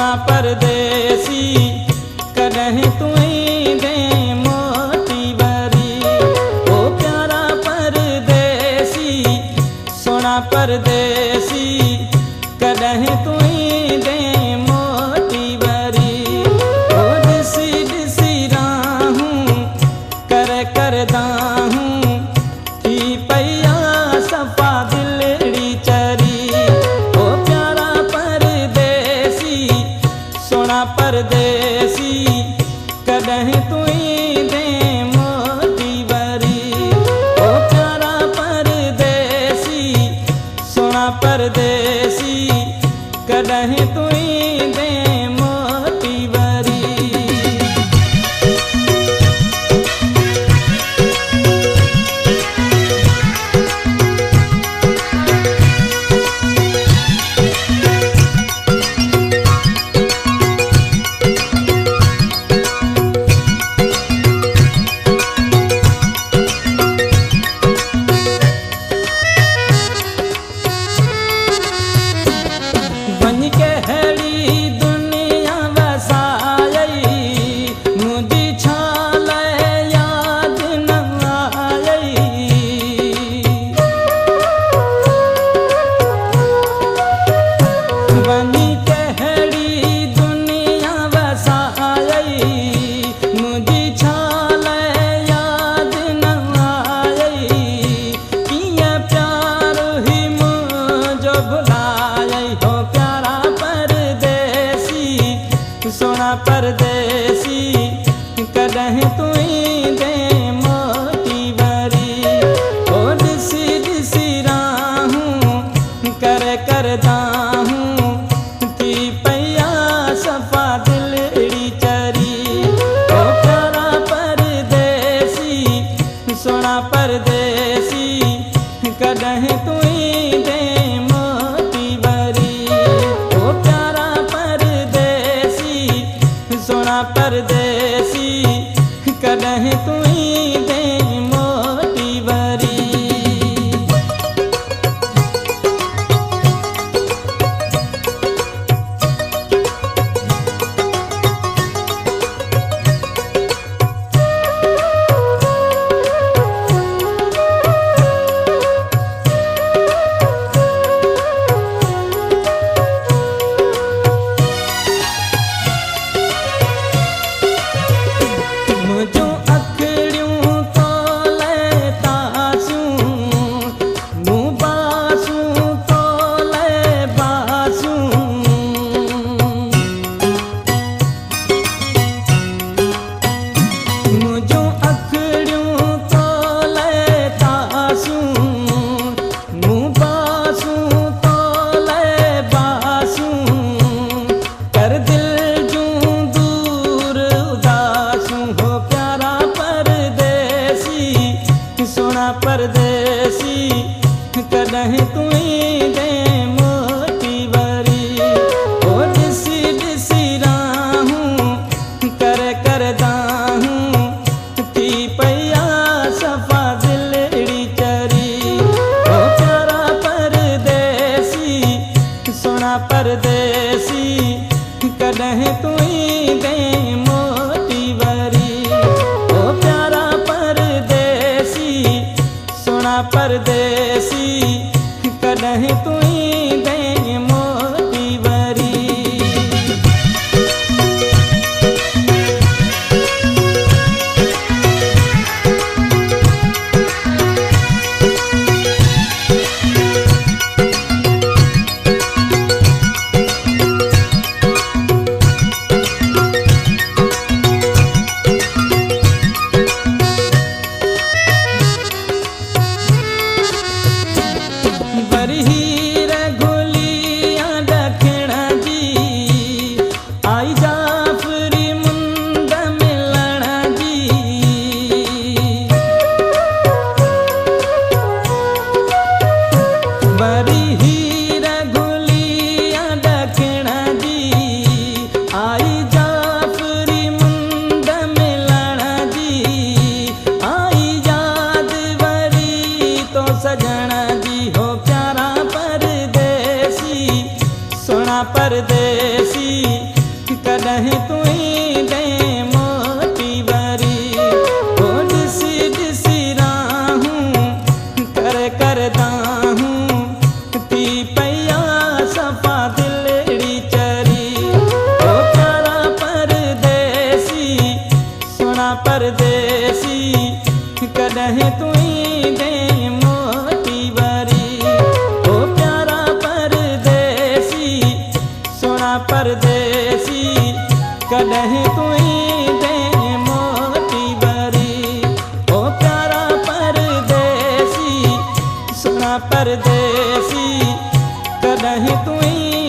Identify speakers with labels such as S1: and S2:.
S1: सोना परदेसी कदहीं तुई दे मोती वरी। ओ प्यारा परदेसी सोना परदेसी कदहीं तुई दे मोती वरी। ओ दिसी दिसी राहूं कर करदाहूं थी पैया सफा दिलड़ी चरी। ओ प्यारा परदेसी सोना परदेसी कदहीं तुई दे मोती वरी। ओ प्यारा परदेसी सोना परदेसी कदहीं तुई दे मोती वरी। बन के हेड़ी दुनिया वसाई मुझी छाल याद न आई। बन के हेड़ी दुनिया वसाई मुझी छाल याद न आई। किया प्यार ही मुझो भुलाए हो प्यारा परदेसी सोना परदेसी कदहीं तुई दे मोती वरी। ओ दिसी दिसी राहूं कर करदाहूं थी पैया सफा दिलड़ी चरी। ओ प्यारा परदेसी सोना परदेसी कदहीं तुई दे मोती वरी। ओ प्यारा परदेसी सोना परदेसी कदहीं तुई दे मोती वरी। मुझो अखड़ियूं तो लेतासूं मुँह बासूं तो ले बासूं। मुझो अखड़ियूं तो लेतासूं मुँह बासूं तो ले बासूं। कर दिल जूं दूर उदासूं हो प्यारा परदेसी सोना परदेसी कदहीं तुई दे मोती वरी। ओ दिसी दिसी राहूं कर करदाहूं थी पैया सफा दिलड़ी चरी। ओ प्यारा परदेसी सोना परदेसी कदहीं तुई दे मोती वरी। ओ प्यारा परदेसी सोना परदेसी कदहीं तुई दे मोती वरी। कॾहिं तुई दे मोटी वरी ओ ॾिसी ॾिसी राहूं कर दाहूं थी पया सफ़ा दिलड़ी चरी ओ प्यारा परदेसी सोना परदेसी कॾहिं तुई दे मोटी वरी ओ प्यारा परदेसी सोना परदेसी कॾहिं तुई दे मोटी वरी ओ प्यारा परदेसी सोना परदेसी कॾहिं तुई